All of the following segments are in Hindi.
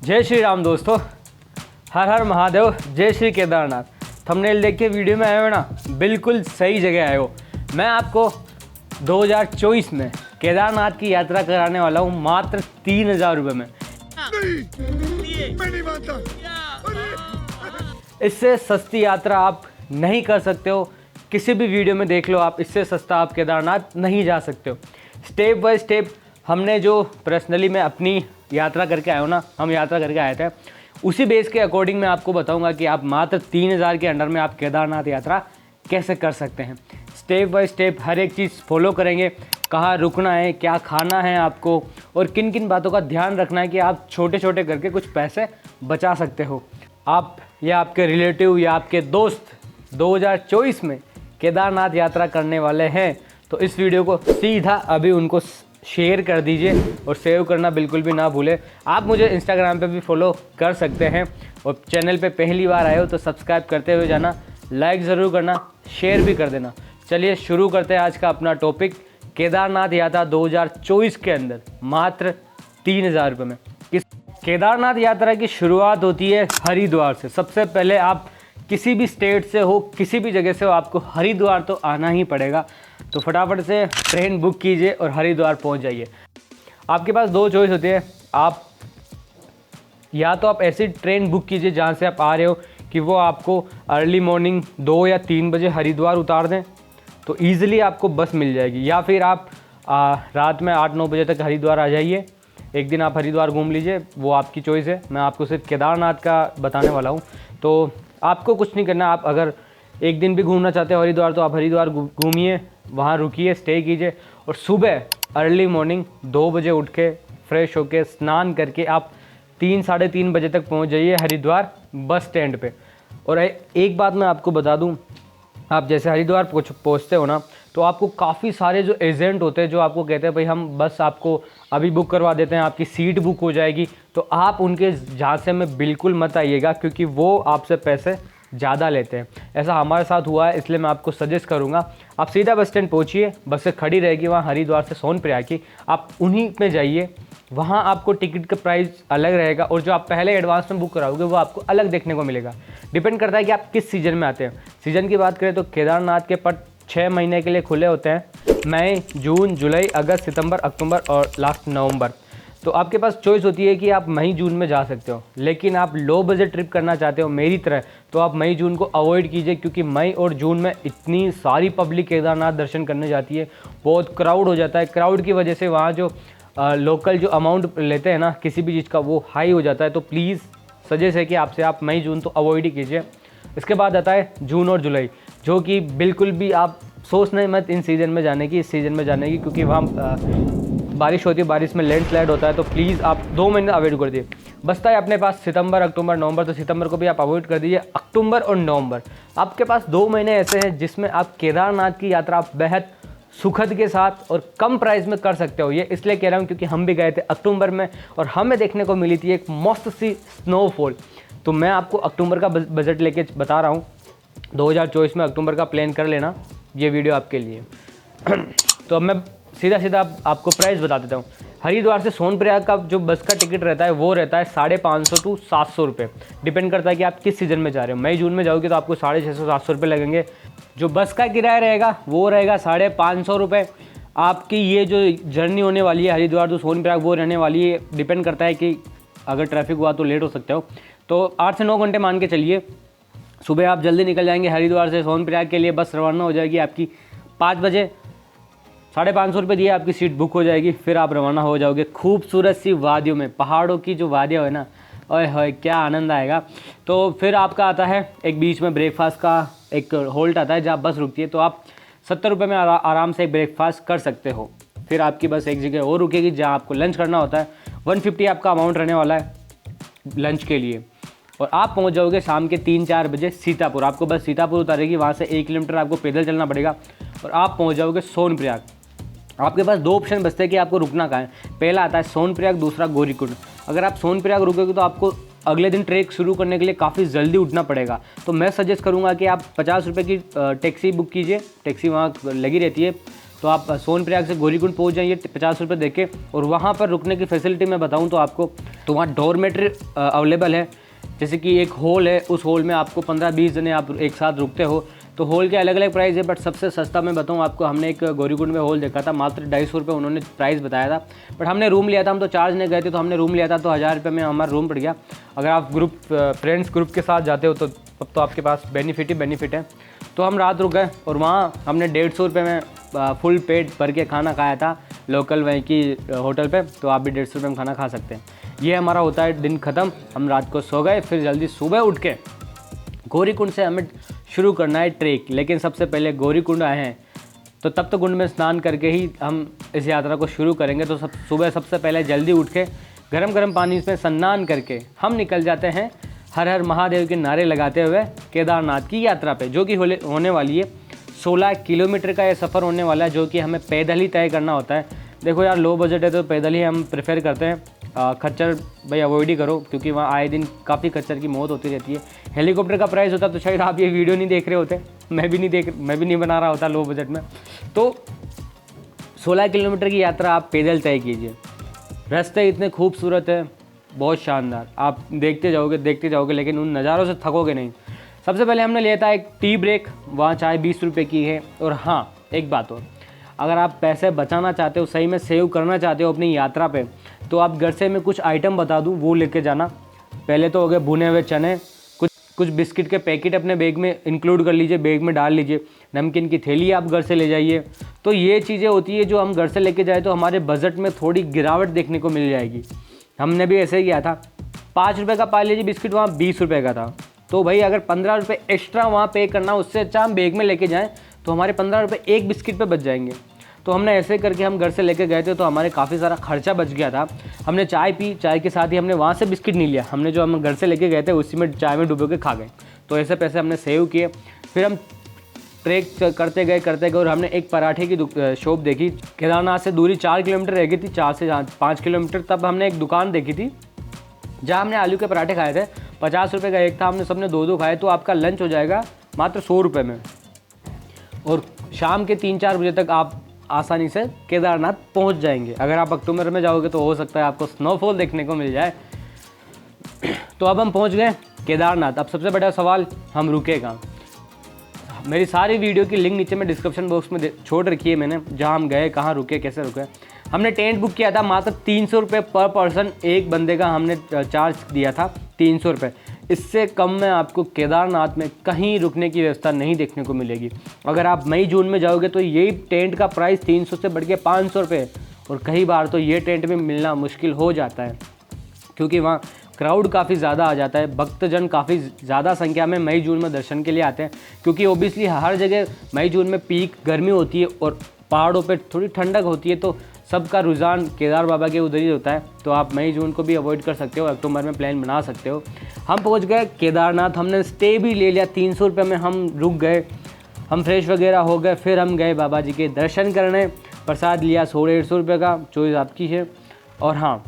जय श्री राम दोस्तों, हर हर महादेव, जय श्री केदारनाथ। थंबनेल देख के वीडियो में आए हो ना, बिल्कुल सही जगह आए हो। मैं आपको 2024 में केदारनाथ की यात्रा कराने वाला हूँ मात्र 3,000 रुपये में। मैं नहीं मानता। इससे सस्ती यात्रा आप नहीं कर सकते हो। किसी भी वीडियो में देख लो आप, इससे सस्ता आप केदारनाथ नहीं जा सकते हो। स्टेप बाय स्टेप हमने जो पर्सनली मैं अपनी यात्रा करके आया हूँ ना, हम यात्रा करके आए थे, उसी बेस के अकॉर्डिंग मैं आपको बताऊंगा कि आप मात्र 3,000 के अंडर में आप केदारनाथ यात्रा कैसे कर सकते हैं। स्टेप बाय स्टेप हर एक चीज़ फॉलो करेंगे, कहाँ रुकना है, क्या खाना है आपको, और किन किन बातों का ध्यान रखना है कि आप छोटे छोटे करके कुछ पैसे बचा सकते हो। आप या आपके रिलेटिव या आपके दोस्त 2024 में केदारनाथ यात्रा करने वाले हैं तो इस वीडियो को सीधा अभी उनको शेयर कर दीजिए और सेव करना बिल्कुल भी ना भूलें। आप मुझे इंस्टाग्राम पे भी फॉलो कर सकते हैं और चैनल पे पहली बार आए हो तो सब्सक्राइब करते हुए जाना, लाइक ज़रूर करना, शेयर भी कर देना। चलिए शुरू करते हैं आज का अपना टॉपिक, केदारनाथ यात्रा 2024 के अंदर मात्र 3,000 रुपये में। केदारनाथ यात्रा की शुरुआत होती है हरिद्वार से। सबसे पहले आप किसी भी स्टेट से हो, किसी भी जगह से हो, आपको हरिद्वार तो आना ही पड़ेगा। तो फटाफट से ट्रेन बुक कीजिए और हरिद्वार पहुंच जाइए। आपके पास दो चॉइस होती है, आप या तो आप ऐसी ट्रेन बुक कीजिए जहां से आप आ रहे हो कि वो आपको अर्ली मॉर्निंग 2 या 3 बजे हरिद्वार उतार दें, तो ईज़िली आपको बस मिल जाएगी। या फिर आप रात में 8-9 बजे तक हरिद्वार आ जाइए, एक दिन आप हरिद्वार घूम लीजिए, वो आपकी चॉइस है। मैं आपको सिर्फ केदारनाथ का बताने वाला हूँ। तो आपको कुछ नहीं करना, आप अगर एक दिन भी घूमना चाहते हो हरिद्वार तो आप हरिद्वार घूमिए, वहाँ रुकिए, स्टे कीजिए और सुबह अर्ली मॉर्निंग 2 बजे उठ के फ्रेश होके स्नान करके आप 3-3:30 बजे तक पहुँच जाइए हरिद्वार बस स्टैंड पे। और एक बात मैं आपको बता दूँ, आप जैसे हरिद्वार पहुँचते हो ना तो आपको काफ़ी सारे जो एजेंट होते हैं जो आपको कहते हैं भाई हम बस आपको अभी बुक करवा देते हैं, आपकी सीट बुक हो जाएगी, तो आप उनके झांसे में बिल्कुल मत आइएगा क्योंकि वो आपसे पैसे ज़्यादा लेते हैं। ऐसा हमारे साथ हुआ है, इसलिए मैं आपको सजेस्ट करूँगा आप सीधा बस स्टैंड पहुँचिए, बस से खड़ी रहेगी वहाँ हरिद्वार से सोनप्रयाग की, आप उन्हीं में जाइए। वहाँ आपको टिकट का प्राइस अलग रहेगा और जो आप पहले एडवांस में बुक कराओगे वो आपको अलग देखने को मिलेगा। डिपेंड करता है कि आप किस सीज़न में आते हैं। सीज़न की बात करें तो केदारनाथ के पट 6 महीने के लिए खुले होते हैं, मई, जून, जुलाई, अगस्त, सितंबर, अक्टूबर और लास्ट नवंबर। तो आपके पास चॉइस होती है कि आप मई जून में जा सकते हो, लेकिन आप लो बजट ट्रिप करना चाहते हो मेरी तरह तो आप मई जून को अवॉइड कीजिए क्योंकि मई और जून में इतनी सारी पब्लिक केदारनाथ दर्शन करने जाती है, बहुत क्राउड हो जाता है। क्राउड की वजह से वहाँ जो लोकल जो अमाउंट लेते हैं ना किसी भी चीज़ का वो हाई हो जाता है। तो प्लीज़ सजेस्ट है कि आपसे आप मई जून तो अवॉइड ही कीजिए। इसके बाद आता है जून और जुलाई, जो कि बिल्कुल भी आप सोचना ही मत इन सीज़न में जाने की, इस सीज़न में जाने की, क्योंकि वहाँ बारिश होती है, बारिश में लैंडस्लाइड होता है। तो प्लीज़ आप 2 महीने अवॉइड कर दिए। बचता है अपने पास सितंबर, अक्टूबर, नवंबर, तो सितंबर को भी आप अवॉइड कर दीजिए। अक्टूबर और नवंबर आपके पास 2 महीने ऐसे हैं जिसमें आप केदारनाथ की यात्रा बेहद सुखद के साथ और कम प्राइस में कर सकते हो। ये इसलिए कह रहा हूँ क्योंकि हम भी गए थे अक्टूबर में और हमें देखने को मिली थी एक मस्त सी स्नोफॉल। तो मैं आपको अक्टूबर का बजट लेके बता रहा हूँ, 2024 में अक्टूबर का प्लान कर लेना, ये वीडियो आपके लिए। तो अब मैं सीधा आपको प्राइस बता देता हूँ। हरिद्वार से सोनप्रयाग का जो बस का टिकट रहता है वो रहता है 550 to 700 रुपये। डिपेंड करता है कि आप किस सीज़न में जा रहे हो। मई जून में जाओगे तो आपको 650-700 रुपये लगेंगे। जो बस का किराया रहेगा वो रहेगा 550 रुपये। आपकी ये जो जर्नी होने वाली है हरिद्वार टू सोनप्रयाग वो रहने वाली है, डिपेंड करता है कि अगर ट्रैफिक हुआ तो लेट हो सकते हो। तो 8 से 9 घंटे मान के चलिए। सुबह आप जल्दी निकल जाएंगे हरिद्वार से सोनप्रयाग के लिए, बस रवाना हो जाएगी आपकी 5 बजे। 550 रुपये दिए आपकी सीट बुक हो जाएगी, फिर आप रवाना हो जाओगे खूबसूरत सी वादियों में। पहाड़ों की जो वादियाँ है ना, ओए होए क्या आनंद आएगा। तो फिर आपका आता है एक बीच में ब्रेकफास्ट का एक होल्ट आता है जहाँ बस रुकती है, तो आप 70 रुपये में आराम से एक ब्रेकफास्ट कर सकते हो। फिर आपकी बस एक जगह और रुकेगी जहाँ आपको लंच करना होता है। 150 आपका अमाउंट रहने वाला है लंच के लिए और आप पहुँच जाओगे शाम के 3-4 बजे सीतापुर। आपको बस सीतापुर उतारेगी, वहाँ से 1 किलोमीटर आपको पैदल चलना पड़ेगा और आप पहुँच जाओगे सोनप्रयाग। आपके पास 2 ऑप्शन बचते हैं कि आपको रुकना कहाँ है। पहला आता है सोनप्रयाग, दूसरा गौरीकुंड। अगर आप सोनप्रयाग रुकोगे तो आपको अगले दिन ट्रैक शुरू करने के लिए काफ़ी जल्दी उठना पड़ेगा। तो मैं सजेस्ट करूँगा कि आप 50 रुपये की टैक्सी बुक कीजिए, टैक्सी वहाँ लगी रहती है। तो आप सोनप्रयाग से गौरीकुंड पहुंच जाइए 50 रुपये दे के, और वहाँ पर रुकने की फैसिलिटी मैं बताऊँ तो आपको, तो वहाँ डॉर्मेट्री अवेलेबल है। जैसे कि एक हॉल है, उस हॉल में आपको 15-20 जने आप एक साथ रुकते हो, तो हॉल के अलग अलग प्राइस है। बट सबसे सस्ता मैं बताऊँ आपको, हमने एक गौरीकुंड में हॉल देखा था, मात्र 250 रुपये उन्होंने प्राइस बताया था। बट हमने रूम लिया था, हम तो चार्ज नहीं गए थे, तो हमने रूम लिया था, तो 1000 रुपये में हमारा रूम पड़ गया। अगर आप फ्रेंड्स ग्रुप के साथ जाते हो तो तब तो आपके पास बेनिफिट ही बेनिफिट है। तो हम रात रुक गए और वहाँ हमने 150 रुपये में फुल पेट भर के खाना खाया था लोकल वहीं की होटल पे। तो आप भी 150 रुपये में खाना खा सकते हैं। ये हमारा होता है दिन ख़त्म, हम रात को सो गए, फिर जल्दी सुबह उठ के गौरीकुंड से हमें शुरू करना है ट्रेक। लेकिन सबसे पहले गौरीकुंड आए हैं तो तब तो कुंड में स्नान करके ही हम इस यात्रा को शुरू करेंगे। तो सुबह सबसे पहले जल्दी उठ के गरम गरम पानी में स्नान करके हम निकल जाते हैं हर हर महादेव के नारे लगाते हुए केदारनाथ की यात्रा पे, जो कि होने वाली है 16 किलोमीटर का ये सफ़र होने वाला है, जो कि हमें पैदल ही तय करना होता है। देखो यार, लो बजट है तो पैदल ही हम प्रेफर करते हैं। खच्चर भाई अवॉइड ही करो, क्योंकि वहाँ आए दिन काफ़ी खच्चर की मौत होती रहती है। हेलीकॉप्टर का प्राइस होता तो शायद आप ये वीडियो नहीं देख रहे होते, मैं भी नहीं बना रहा होता लो बजट में। तो 16 किलोमीटर की यात्रा आप पैदल तय कीजिए। रास्ते इतने खूबसूरत है, बहुत शानदार, आप देखते जाओगे, लेकिन उन नज़ारों से थकोगे नहीं। सबसे पहले हमने लिया था एक टी ब्रेक, वहाँ चाय 20 रुपये की है। और हाँ, एक बात और, अगर आप पैसे बचाना चाहते हो, सही में सेव करना चाहते हो अपनी यात्रा पे, तो आप घर से मैं कुछ आइटम बता दूं वो लेके जाना। पहले तो हो गए भुने हुए चने, कुछ बिस्किट के पैकेट अपने बैग में इंक्लूड कर लीजिए, बैग में डाल लीजिए। नमकीन की थैली आप घर से ले जाइए। तो ये चीज़ें होती है जो हम घर से लेके जाए तो हमारे बजट में थोड़ी गिरावट देखने को मिल जाएगी। हमने भी ऐसे ही किया था, 5 रुपये का पार्ले जी बिस्किट वहाँ 20 रुपये का था। तो भाई अगर 15 रुपये एक्स्ट्रा वहाँ पे करना, उससे अच्छा हम बैग में लेके जाएँ तो हमारे 15 रुपये एक बिस्किट पे बच जाएंगे। तो हमने ऐसे करके हम घर से लेके गए थे, तो हमारे काफ़ी सारा खर्चा बच गया था। हमने चाय पी, चाय के साथ ही हमने वहाँ से बिस्किट नहीं लिया, हमने जो हम घर से लेके गए थे उसी में चाय में डुबो के खा गए। तो ऐसे पैसे हमने सेव किए। फिर हम ट्रैक करते गए और हमने एक पराठे की शॉप देखी। केदारनाथ से दूरी 4 किलोमीटर रह गई थी, 4 से 5 किलोमीटर। तब हमने एक दुकान देखी थी जहाँ हमने आलू के पराठे खाए थे, 50 रुपये का एक था, हमने सबने 2-2 खाए। तो आपका लंच हो जाएगा मात्र 100 रुपये में, और शाम के 3-4 बजे तक आप आसानी से केदारनाथ पहुंच जाएंगे। अगर आप अक्टूबर में जाओगे तो हो सकता है आपको स्नोफॉल देखने को मिल जाए। तो अब हम पहुंच गए केदारनाथ। अब सबसे बड़ा सवाल, हम रुके कहाँ? मेरी सारी वीडियो की लिंक नीचे में डिस्क्रिप्शन बॉक्स में छोड़ रखी है मैंने, जहाँ हम गए, कहाँ रुके, कैसे रुके। हमने टेंट बुक किया था, मात्र 300 रुपये पर पर्सन, एक बंदे का हमने चार्ज दिया था 300 रुपये। इससे कम में आपको केदारनाथ में कहीं रुकने की व्यवस्था नहीं देखने को मिलेगी। अगर आप मई जून में जाओगे तो यही टेंट का प्राइस 300 से बढ़ के 500 रुपये, और कई बार तो ये टेंट में मिलना मुश्किल हो जाता है, क्योंकि वहाँ क्राउड काफ़ी ज़्यादा आ जाता है। भक्तजन काफ़ी ज़्यादा संख्या में मई जून में दर्शन के लिए आते हैं, क्योंकि ओबियसली हर जगह मई जून में पीक गर्मी होती है और पहाड़ों पे थोड़ी ठंडक होती है, तो सबका रुझान केदार बाबा के उधर ही होता है। तो आप मई जून को भी अवॉइड कर सकते हो, अक्टूबर में प्लान बना सकते हो। हम पहुंच गए केदारनाथ, हमने स्टे भी ले लिया, 300 रुपये में हम रुक गए, हम फ्रेश वगैरह हो गए। फिर हम गए बाबा जी के दर्शन करने, प्रसाद लिया 100-150 रुपये का, चॉइस आपकी है। और हाँ,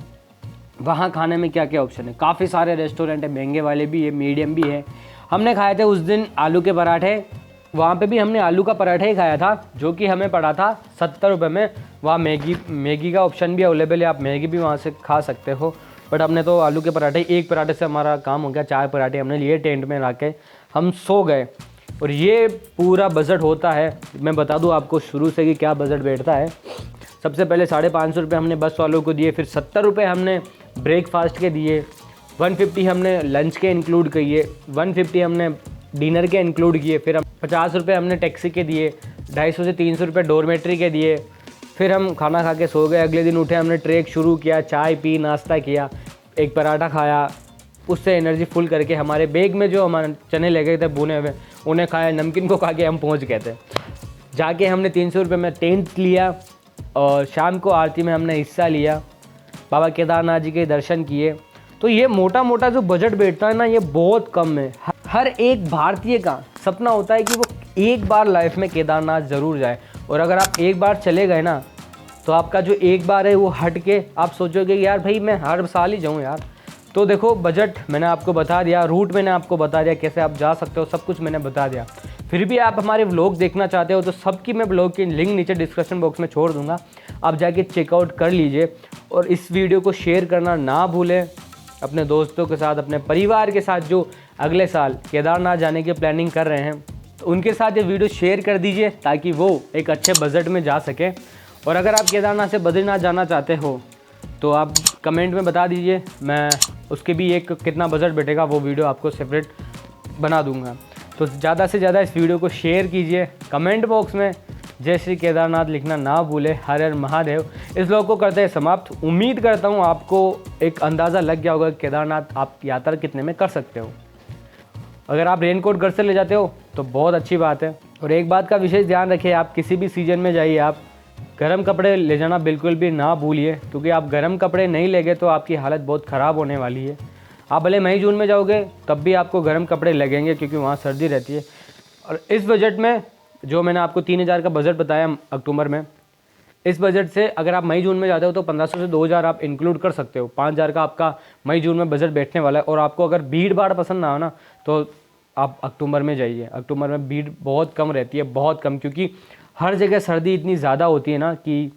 वहाँ खाने में क्या क्या ऑप्शन है, काफ़ी सारे रेस्टोरेंट है, महंगे वाले भी है, मीडियम भी है। हमने खाए थे उस दिन आलू के पराठे, वहाँ पे भी हमने आलू का पराठा ही खाया था, जो कि हमें पड़ा था 70 रुपये में। वहाँ मैगी का ऑप्शन भी अवेलेबल है, आप मैगी भी वहाँ से खा सकते हो। बट हमने तो आलू के पराठे, एक पराठे से हमारा काम हो गया। 4 पराठे हमने लिए, टेंट में ला के हम सो गए। और ये पूरा बजट होता है, मैं बता दूँ आपको शुरू से कि क्या बजट बैठता है। सबसे पहले 550 रुपये हमने बस वालों को दिए, फिर 70 रुपये हमने ब्रेकफास्ट के दिए, 150 हमने लंच के इंक्लूड किए, 150 हमने डिनर के इंक्लूड किए, फिर हम 50 रुपये हमने टैक्सी के दिए, 250 से 300 रुपये डॉर्मेट्री के दिए। फिर हम खाना खा के सो गए। अगले दिन उठे, हमने ट्रैक शुरू किया, चाय पी, नाश्ता किया, एक पराठा खाया, उससे एनर्जी फुल करके हमारे बैग में जो हमारे चने ले गए थे भुने हुए, उन्हें खाया, नमकीन को खा के हम पहुँच गए थे। जाके हमने 300 रुपये में टेंट लिया और शाम को आरती में हमने हिस्सा लिया, बाबा केदारनाथ जी के दर्शन किए। तो ये मोटा मोटा जो बजट बैठता है ना, ये बहुत कम है। हर एक भारतीय का सपना होता है कि वो एक बार लाइफ में केदारनाथ ज़रूर जाए। और अगर आप एक बार चले गए ना, तो आपका जो एक बार है वो हट के आप सोचोगे यार भाई मैं हर साल ही जाऊँ यार। तो देखो, बजट मैंने आपको बता दिया, रूट मैंने आपको बता दिया, कैसे आप जा सकते हो, सब कुछ मैंने बता दिया। फिर भी आप हमारे व्लॉग देखना चाहते हो तो सबकी मैं व्लॉग की लिंक नीचे डिस्क्रिप्शन बॉक्स में छोड़ दूंगा, आप जाके चेकआउट कर लीजिए। और इस वीडियो को शेयर करना ना भूलें अपने दोस्तों के साथ, अपने परिवार के साथ जो अगले साल केदारनाथ जाने की प्लानिंग कर रहे हैं, तो उनके साथ ये वीडियो शेयर कर दीजिए ताकि वो एक अच्छे बजट में जा सकें। और अगर आप केदारनाथ से बद्रीनाथ जाना चाहते हो तो आप कमेंट में बता दीजिए, मैं उसके भी एक कितना बजट बैठेगा वो वीडियो आपको सेपरेट बना दूंगा। तो ज़्यादा से ज़्यादा इस वीडियो को शेयर कीजिए, कमेंट बॉक्स में जय श्री केदारनाथ लिखना ना भूले, हर हर महादेव। इस व्लॉग को करते हैं समाप्त। उम्मीद करता हूँ आपको एक अंदाज़ा लग गया होगा केदारनाथ आप यात्रा कितने में कर सकते हो। अगर आप रेनकोट घर से ले जाते हो तो बहुत अच्छी बात है। और एक बात का विशेष ध्यान रखिए, आप किसी भी सीज़न में जाइए आप गर्म कपड़े ले जाना बिल्कुल भी ना भूलिए, क्योंकि आप गर्म कपड़े नहीं लेंगे तो आपकी हालत बहुत ख़राब होने वाली है। आप भले मई जून में जाओगे तब भी आपको गर्म कपड़े लगेंगे क्योंकि वहाँ सर्दी रहती है। और इस बजट में जो मैंने आपको 3000 का बजट बताया अक्टूबर में, इस बजट से अगर आप मई जून में जाते हो तो 1500 से 2000 आप इंक्लूड कर सकते हो। 5000 का आपका मई जून में बजट बैठने वाला है। और आपको अगर भीड़ भाड़ पसंद ना हो ना तो आप अक्टूबर में जाइए। अक्टूबर में भीड़ बहुत कम रहती है, बहुत कम, क्योंकि हर जगह सर्दी इतनी ज़्यादा होती है ना कि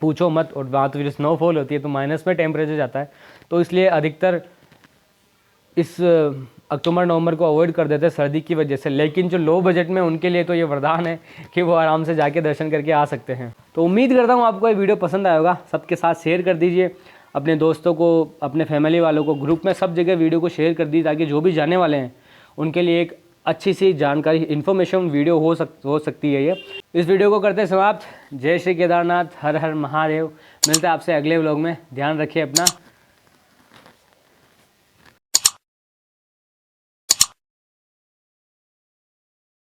पूछो मत। और वहाँ तो फिर स्नोफॉल होती है तो माइनस में टेम्परेचर जाता है, तो इसलिए अधिकतर इस अक्टूबर नवंबर को अवॉइड कर देते हैं सर्दी की वजह से। लेकिन जो लो बजट में उनके लिए तो ये वरदान है कि वो आराम से जाके दर्शन करके आ सकते हैं। तो उम्मीद करता हूँ आपको ये वीडियो पसंद आया होगा। सबके साथ शेयर कर दीजिए, अपने दोस्तों को, अपने फैमिली वालों को, ग्रुप में सब जगह वीडियो को शेयर कर दीजिए ताकि जो भी जाने वाले हैं उनके लिए एक अच्छी सी जानकारी, इन्फॉर्मेशन वीडियो हो सकती है ये। इस वीडियो को करते हैं समाप्त। जय श्री केदारनाथ, हर हर महादेव। मिलते हैं आपसे अगले व्लॉग में। ध्यान रखिए अपना।